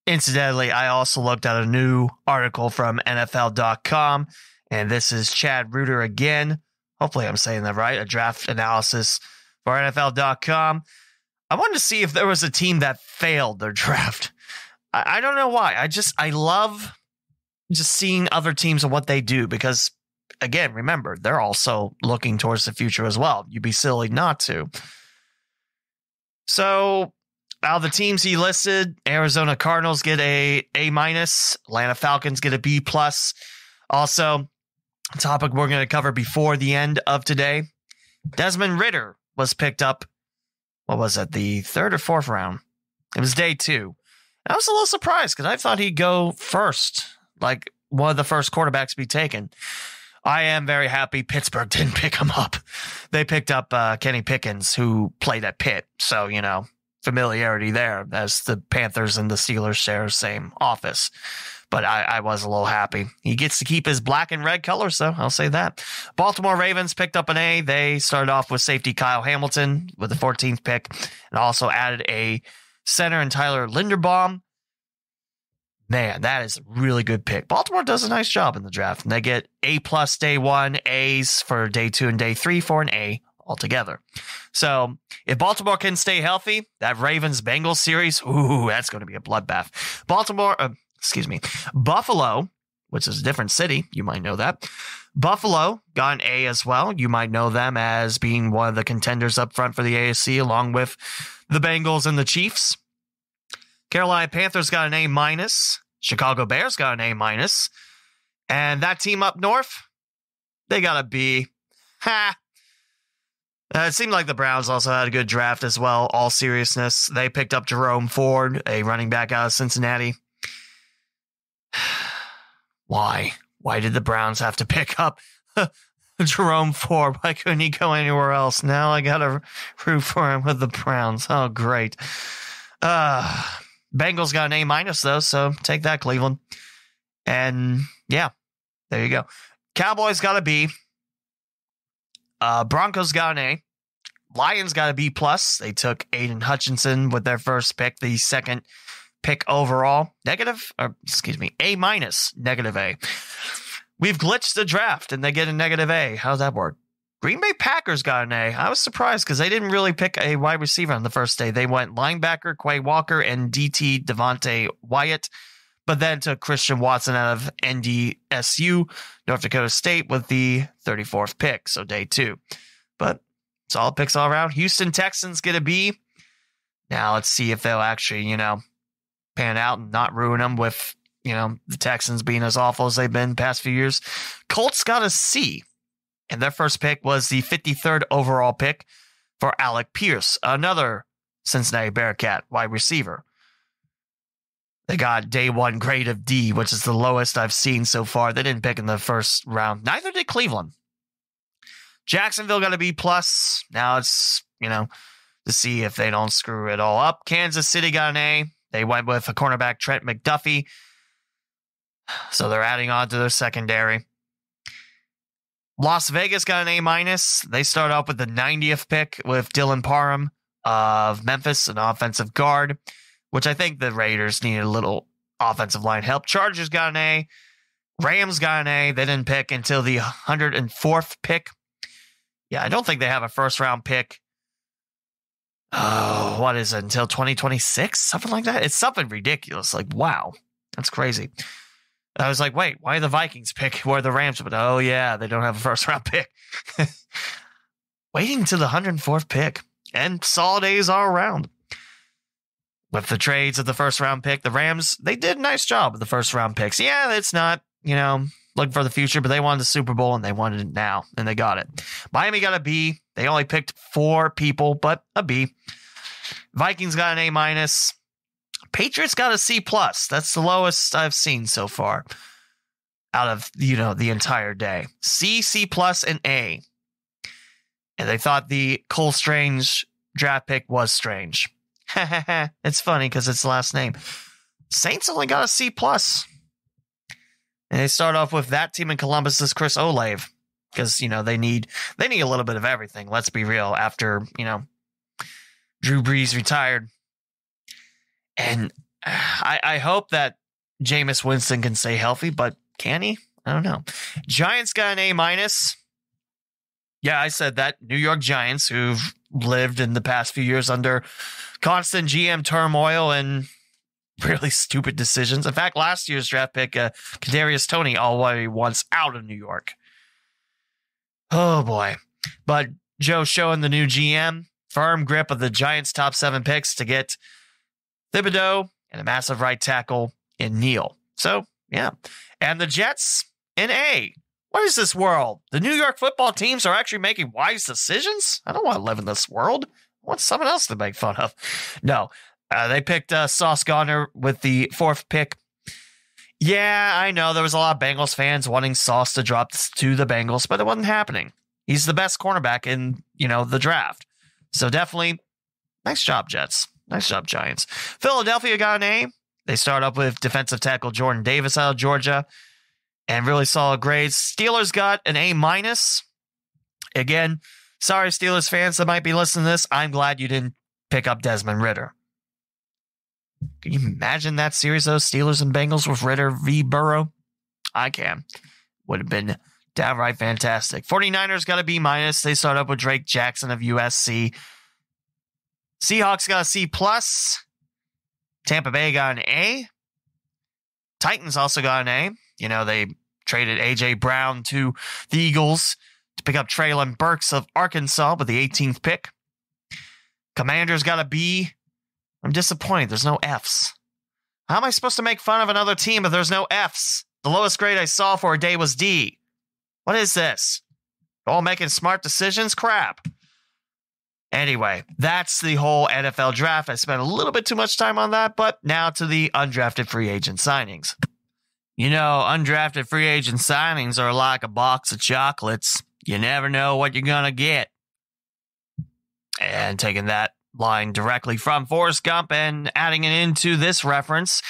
Incidentally, I also looked at a new article from NFL.com, and this is Chad Reuter again. Hopefully I'm saying that right. A draft analysis for NFL.com. I wanted to see if there was a team that failed their draft. I don't know why. I love just seeing other teams and what they do, because, again, remember, they're also looking towards the future as well. You'd be silly not to. So, out of the teams he listed, Arizona Cardinals get a A-. Atlanta Falcons get a B+. Also, a topic we're going to cover before the end of today. Desmond Ridder was picked up, what was it, the 3rd or 4th round? It was day 2. I was a little surprised because I thought he'd go first, like one of the first quarterbacks to be taken. I am very happy Pittsburgh didn't pick him up. They picked up Kenny Pickens, who played at Pitt. So, familiarity there, as the Panthers and the Steelers share the same office. But I was a little happy. He gets to keep his black and red colors, so I'll say that. Baltimore Ravens picked up an A. They started off with safety Kyle Hamilton with the 14th pick, and also added a center in Tyler Linderbaum. Man, that is a really good pick. Baltimore does a nice job in the draft, and they get A+ day 1, A's for day 2 and day 3 for an A altogether. So if Baltimore can stay healthy, that Ravens-Bengals series, that's going to be a bloodbath. Buffalo which is a different city. You might know that. Buffalo got an A as well. You might know them as being one of the contenders up front for the AFC, along with the Bengals and the Chiefs. Carolina Panthers got an A-. Chicago Bears got an A-. And that team up north, they got a B. Ha! It seemed like the Browns also had a good draft as well, all seriousness. They picked up Jerome Ford, a running back out of Cincinnati. Why? Why did the Browns have to pick up Jerome Ford? Why couldn't he go anywhere else? Now I got to root for him with the Browns. Oh, great. Bengals got an A-, though, so take that, Cleveland. And, yeah, there you go. Cowboys got a B. Broncos got an A. Lions got a B+. They took Aiden Hutchinson with their first pick, the second pick overall. A-, negative A. We've glitched the draft, and they get a negative A. How's that work? Green Bay Packers got an A. I was surprised because they didn't really pick a wide receiver on the first day. They went linebacker, Quay Walker, and DT Devontae Wyatt, but then took Christian Watson out of NDSU, North Dakota State, with the 34th pick, so day 2. But solid picks all around. Houston Texans get a B. Now let's see if they'll actually, pan out and not ruin them with, the Texans being as awful as they've been the past few years. Colts got a C, and their first pick was the 53rd overall pick for Alec Pierce, another Cincinnati Bearcat wide receiver. They got day 1 grade of D, which is the lowest I've seen so far. They didn't pick in the first round. Neither did Cleveland. Jacksonville got a B+. Now it's, to see if they don't screw it all up. Kansas City got an A. They went with a cornerback, Trent McDuffie. So they're adding on to their secondary. Las Vegas got an A-. They start off with the 90th pick with Dylan Parham of Memphis, an offensive guard, which I think the Raiders needed a little offensive line help. Chargers got an A. Rams got an A. They didn't pick until the 104th pick. Yeah, I don't think they have a first-round pick. Oh, what is it? Until 2026? Something like that? It's something ridiculous. Like, wow. That's crazy. I was like, wait, why the Vikings pick where the Rams? But oh, yeah, they don't have a first-round pick. Waiting until the 104th pick. And solid A's all around. With the trades of the first-round pick, the Rams, they did a nice job with the first-round picks. Yeah, it's not, looking for the future, but they wanted the Super Bowl, and they wanted it now, and they got it. Miami got a B. They only picked 4 people, but a B. Vikings got an A-. Patriots got a C+. That's the lowest I've seen so far out of, the entire day. C+, and A. And they thought the Cole Strange draft pick was strange. It's funny because it's the last name. Saints only got a C+. And they start off with that team in Columbus's Chris Olave. Because, they need a little bit of everything. Let's be real. After, Drew Brees retired. And I hope that Jameis Winston can stay healthy, but can he? I don't know. Giants got an A-. Yeah, I said that. New York Giants, who've lived in the past few years under constant GM turmoil and really stupid decisions. In fact, last year's draft pick, Kadarius Toney, already wants out of New York. Oh, boy. But Joe showing the new GM, firm grip of the Giants' top 7 picks to get Thibodeau and a massive right tackle in Neal. So, yeah. And the Jets in A. What is this world? The New York football teams are actually making wise decisions? I don't want to live in this world. I want someone else to make fun of. No. They picked Sauce Gardner with the 4th pick. Yeah, I know there was a lot of Bengals fans wanting Sauce to drop to the Bengals, but it wasn't happening. He's the best cornerback in, the draft. So definitely, nice job, Jets. Nice job, Giants. Philadelphia got an A. They start up with defensive tackle Jordan Davis out of Georgia. And really solid grades. Steelers got an A-. Again, sorry, Steelers fans that might be listening to this. I'm glad you didn't pick up Desmond Ridder. Can you imagine that series, though? Steelers and Bengals with Ridder v. Burrow? I can. Would have been downright fantastic. 49ers got a B-. They start up with Drake Jackson of USC. Seahawks got a C+. Tampa Bay got an A. Titans also got an A. They traded A.J. Brown to the Eagles to pick up Traylon Burks of Arkansas with the 18th pick. Commanders got a B. I'm disappointed. There's no Fs. How am I supposed to make fun of another team if there's no Fs? The lowest grade I saw for a day was D. What is this? All making smart decisions? Crap. Anyway, that's the whole NFL draft. I spent a little bit too much time on that, but now to the undrafted free agent signings. Undrafted free agent signings are like a box of chocolates. You never know what you're going to get. And taking that line directly from Forrest Gump and adding it into this reference,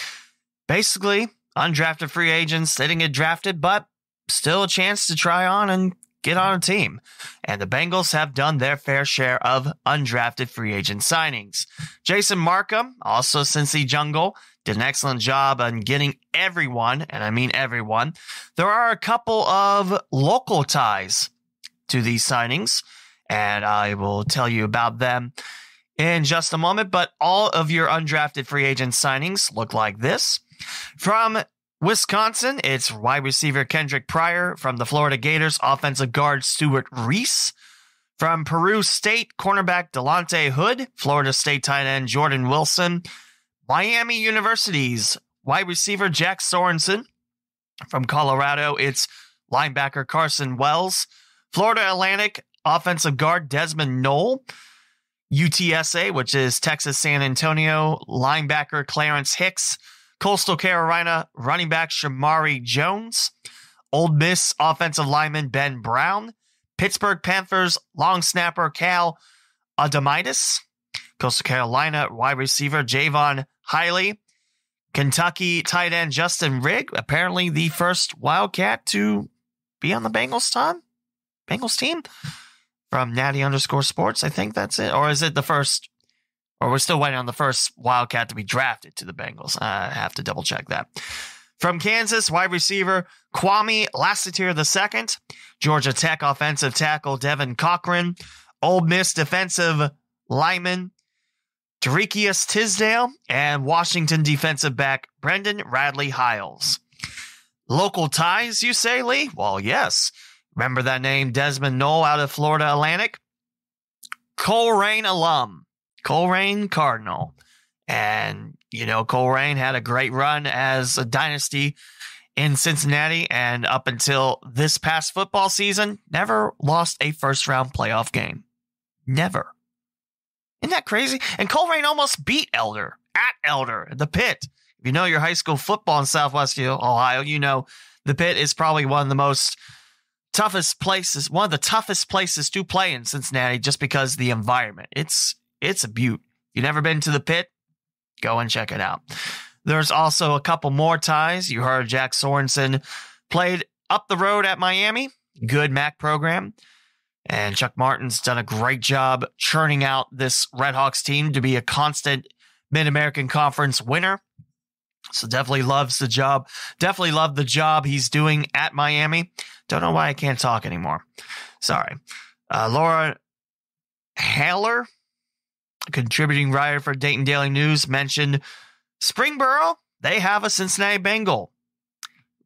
basically, undrafted free agents didn't get drafted, but still a chance to try on and get on a team. And the Bengals have done their fair share of undrafted free agent signings. Jason Markham, also Cincy Jungle, did an excellent job on getting everyone, and I mean everyone. There are a couple of local ties to these signings, and I will tell you about them in just a moment. But all of your undrafted free agent signings look like this. From Wisconsin, it's wide receiver Kendrick Pryor. From the Florida Gators, offensive guard Stuart Reese. From Peru State, cornerback Delonte Hood. Florida State tight end Jordan Wilson. Miami University's wide receiver Jack Sorensen. From Colorado, it's linebacker Carson Wells. Florida Atlantic, offensive guard Desmond Knoll. UTSA, which is Texas San Antonio, linebacker Clarence Hicks. Coastal Carolina, running back Shamari Jones. Ole Miss, offensive lineman Ben Brown. Pittsburgh Panthers, long snapper Cal Adamitis. Coastal Carolina, wide receiver Javon Hiley. Kentucky tight end Justin Rigg, apparently the first Wildcat to be on the Bengals team. From Natty_Sports, I think that's it. Or is it the first? Or we're still waiting on the first Wildcat to be drafted to the Bengals. I have to double check that. From Kansas, wide receiver Kwame Lassiter II. Georgia Tech offensive tackle Devin Cochran. Ole Miss defensive lineman Tarekius Tisdale. And Washington defensive back Brendan Radley Hiles. Local ties, you say, Lee? Well, yes. Remember that name, Desmond Knoll out of Florida Atlantic? Coleraine alum. Coleraine Cardinal. And, Coleraine had a great run as a dynasty in Cincinnati, and up until this past football season, never lost a first-round playoff game. Never. Isn't that crazy? And Coleraine almost beat Elder, at Elder, the Pit. If you know your high school football in Southwest Ohio, you know the Pit is probably one of the toughest places to play in Cincinnati just because of the environment. It's a beaut. You've never been to the Pit? Go and check it out. There's also a couple more ties. You heard Jack Sorensen played up the road at Miami. Good MAC program. And Chuck Martin's done a great job churning out this Redhawks team to be a constant Mid-American Conference winner. So definitely loves the job. Definitely love the job he's doing at Miami. Don't know why I can't talk anymore. Sorry. Laura Haller, contributing writer for Dayton Daily News, mentioned Springboro, they have a Cincinnati Bengal.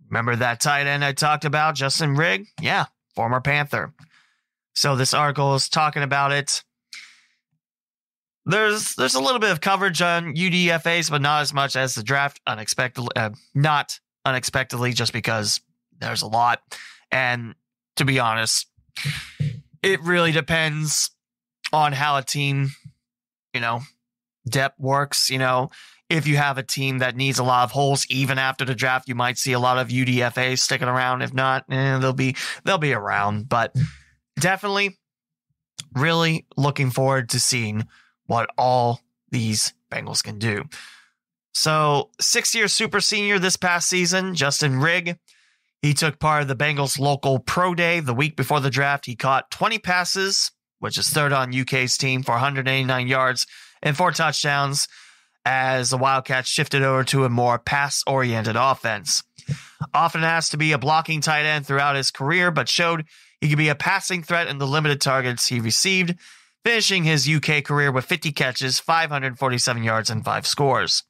Remember that tight end I talked about, Justin Rigg? Yeah, former Panther. So this article is talking about it. There's a little bit of coverage on UDFAs, but not as much as the draft. Not unexpectedly, just because there's a lot. And to be honest, it really depends on how a team, depth works. If you have a team that needs a lot of holes, even after the draft, you might see a lot of UDFAs sticking around. If not, they'll be around. But definitely, really looking forward to seeing what all these Bengals can do. So, 6-year super senior this past season, Justin Rigg. He took part of the Bengals local pro day the week before the draft. He caught 20 passes, which is third on UK's team, for 189 yards and 4 touchdowns, as the Wildcats shifted over to a more pass-oriented offense. Often asked to be a blocking tight end throughout his career, but showed he could be a passing threat in the limited targets he received, finishing his UK career with 50 catches, 547 yards, and 5 scores.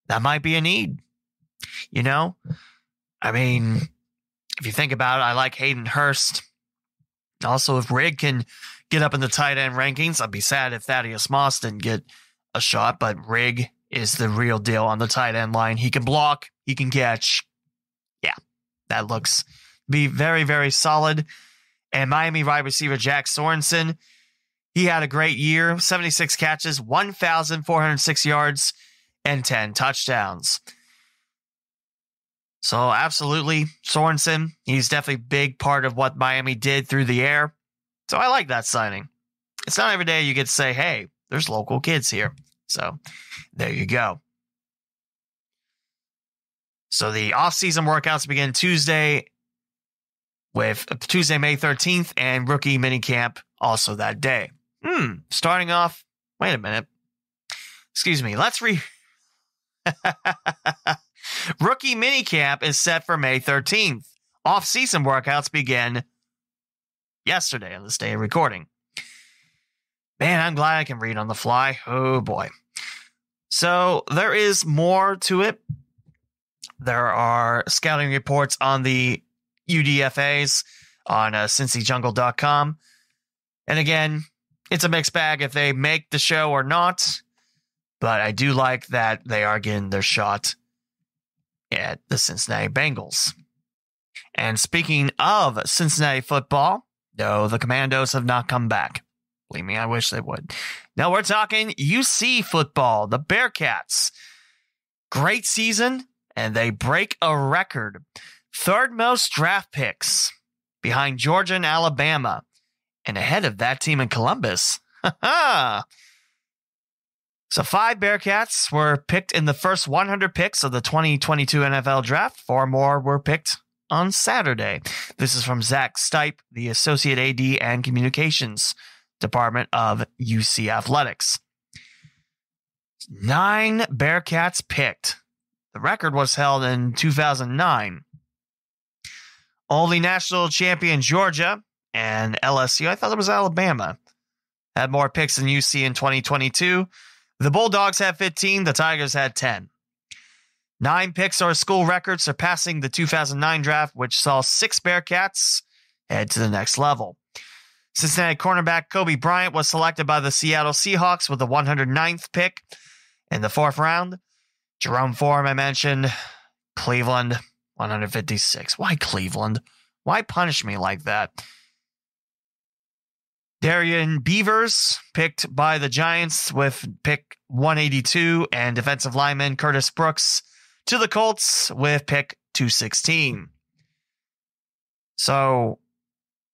That might be a need. You know, I mean, if you think about it, I like Hayden Hurst. Also, if Rigg can get up in the tight end rankings, I'd be sad if Thaddeus Moss didn't get a shot, but Rigg is the real deal on the tight end line. He can block, he can catch. Yeah, that looks be very, very solid. And Miami wide receiver Jack Sorensen, he had a great year, 76 catches, 1,406 yards, and 10 touchdowns. So absolutely, Sorensen, he's definitely a big part of what Miami did through the air. So I like that signing. It's not every day you get to say, hey, there's local kids here. So there you go. So the off-season workouts begin Tuesday, May 13th, and rookie minicamp also that day. Starting off, wait a minute. Excuse me, Rookie minicamp is set for May 13th. Off-season workouts begin yesterday on this day of recording. Man, I'm glad I can read on the fly. Oh, boy. So there is more to it. There are scouting reports on the UDFAs on CincyJungle.com. And again, it's a mixed bag if they make the show or not. But I do like that they are getting their shot at the Cincinnati Bengals. And speaking of Cincinnati football, no, the Commandos have not come back. Believe me, I wish they would. Now we're talking UC football, the Bearcats. Great season, and they break a record. Third most draft picks behind Georgia and Alabama, and ahead of that team in Columbus. So 5 Bearcats were picked in the first 100 picks of the 2022 NFL Draft. 4 more were picked on Saturday. This is from Zach Stipe, the Associate AD and Communications Department of UC Athletics. 9 Bearcats picked. The record was held in 2009. Only national champion Georgia and LSU, I thought it was Alabama, had more picks than UC in 2022. The Bulldogs had 15. The Tigers had 10. 9 picks are a school record, surpassing the 2009 draft, which saw 6 Bearcats head to the next level. Cincinnati cornerback Kobe Bryant was selected by the Seattle Seahawks with the 109th pick in the 4th round. Jerome Ford, I mentioned. Cleveland, 156. Why Cleveland? Why punish me like that? Darian Beavers, picked by the Giants with pick 182, and defensive lineman Curtis Brooks to the Colts with pick 216. So,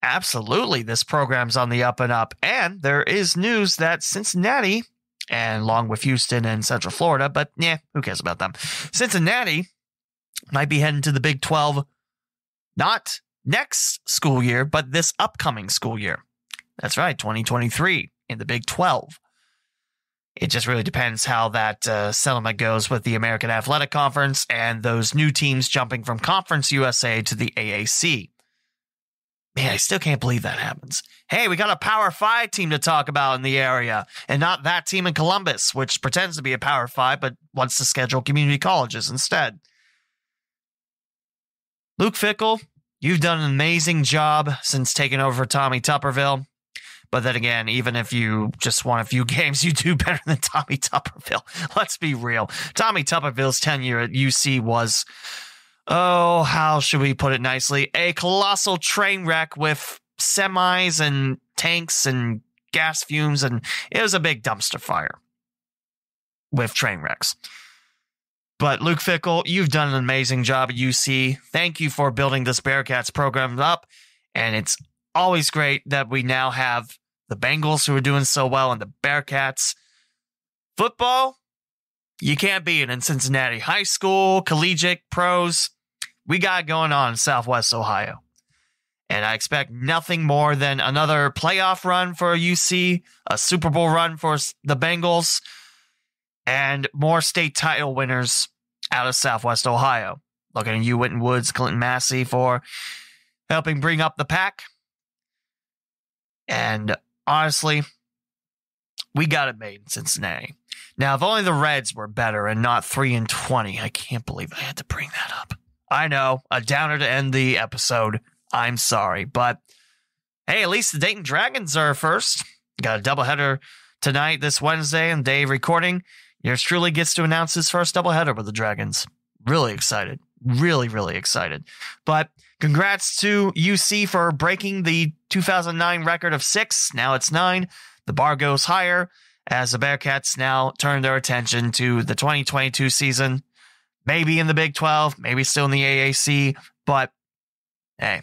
absolutely, this program's on the up and up. And there is news that Cincinnati, and along with Houston and Central Florida, but yeah, who cares about them? Cincinnati might be heading to the Big 12, not next school year, but this upcoming school year. That's right, 2023 in the Big 12. It just really depends how that settlement goes with the American Athletic Conference and those new teams jumping from Conference USA to the AAC. Man, I still can't believe that happens. Hey, we got a Power 5 team to talk about in the area, and not that team in Columbus, which pretends to be a Power 5, but wants to schedule community colleges instead. Luke Fickell, you've done an amazing job since taking over for Tommy Tupperville. But then again, even if you just won a few games, you do better than Tommy Tupperville. Let's be real. Tommy Tupperville's tenure at UC was, oh, how should we put it nicely? A colossal train wreck with semis and tanks and gas fumes, and it was a big dumpster fire with train wrecks. But Luke Fickell, you've done an amazing job at UC. Thank you for building this Bearcats program up, and it's always great that we now have the Bengals who are doing so well and the Bearcats. Football, you can't beat it in Cincinnati. High school, collegiate, pros, we got it going on in Southwest Ohio. And I expect nothing more than another playoff run for UC, a Super Bowl run for the Bengals, and more state title winners out of Southwest Ohio. Looking at you, Whitten Woods, Clinton Massey, for helping bring up the pack. And honestly, we got it made in Cincinnati. Now, if only the Reds were better and not 3-20. I can't believe I had to bring that up. I know, a downer to end the episode. I'm sorry, but hey, at least the Dayton Dragons are first. Got a doubleheader tonight, this Wednesday, and day recording. Yours truly gets to announce his first doubleheader with the Dragons. Really excited. Really, really excited. But congrats to UC for breaking the 2009 record of 6. Now it's 9. The bar goes higher as the Bearcats now turn their attention to the 2022 season. Maybe in the Big 12, maybe still in the AAC, but hey,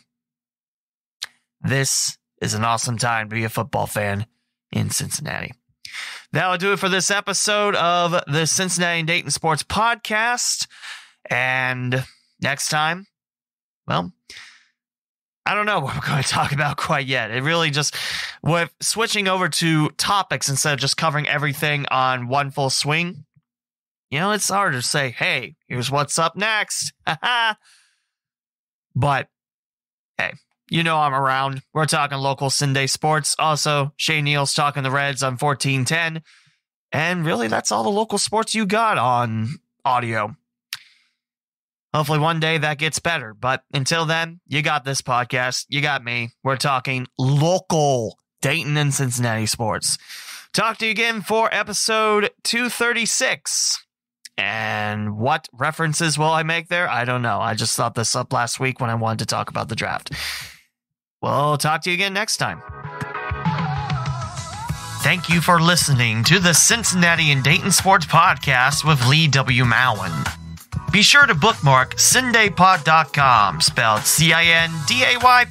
this is an awesome time to be a football fan in Cincinnati. That will do it for this episode of the Cincinnati and Dayton Sports Podcast. And next time, well, I don't know what we're going to talk about quite yet. It really just, with switching over to topics instead of just covering everything on one full swing, you know, it's hard to say, hey, here's what's up next. But, hey, you know I'm around. We're talking local Sunday sports. Also, Shane Neal's talking the Reds on 1410. And really, that's all the local sports you got on audio. Hopefully one day that gets better. But until then, you got this podcast. You got me. We're talking local Dayton and Cincinnati sports. Talk to you again for episode 236. And what references will I make there? I don't know. I just thought this up last week when I wanted to talk about the draft. We'll talk to you again next time. Thank you for listening to the Cincinnati and Dayton Sports Podcast with Lee W. Mowen. Be sure to bookmark CindayPod.com, spelled CINDAYPOD,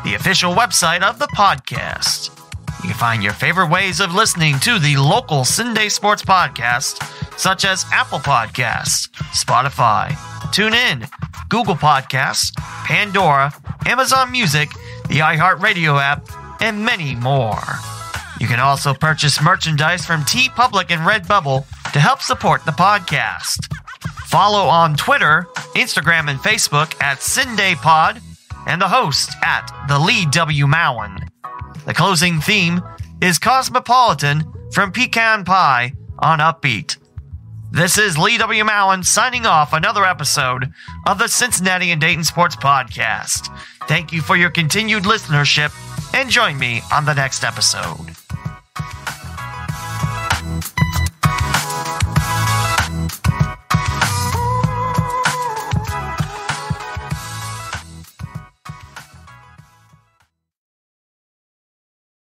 the official website of the podcast. You can find your favorite ways of listening to the local Cinday Sports Podcast, such as Apple Podcasts, Spotify, TuneIn, Google Podcasts, Pandora, Amazon Music, the iHeartRadio app, and many more. You can also purchase merchandise from TeePublic and Redbubble to help support the podcast. Follow on Twitter, Instagram, and Facebook at CindayPod, and the host at the Lee W. Mowen. The closing theme is Cosmopolitan from Pecan Pie on Uppbeat. This is Lee W. Mowen signing off another episode of the Cincinnati and Dayton Sports Podcast. Thank you for your continued listenership, and join me on the next episode.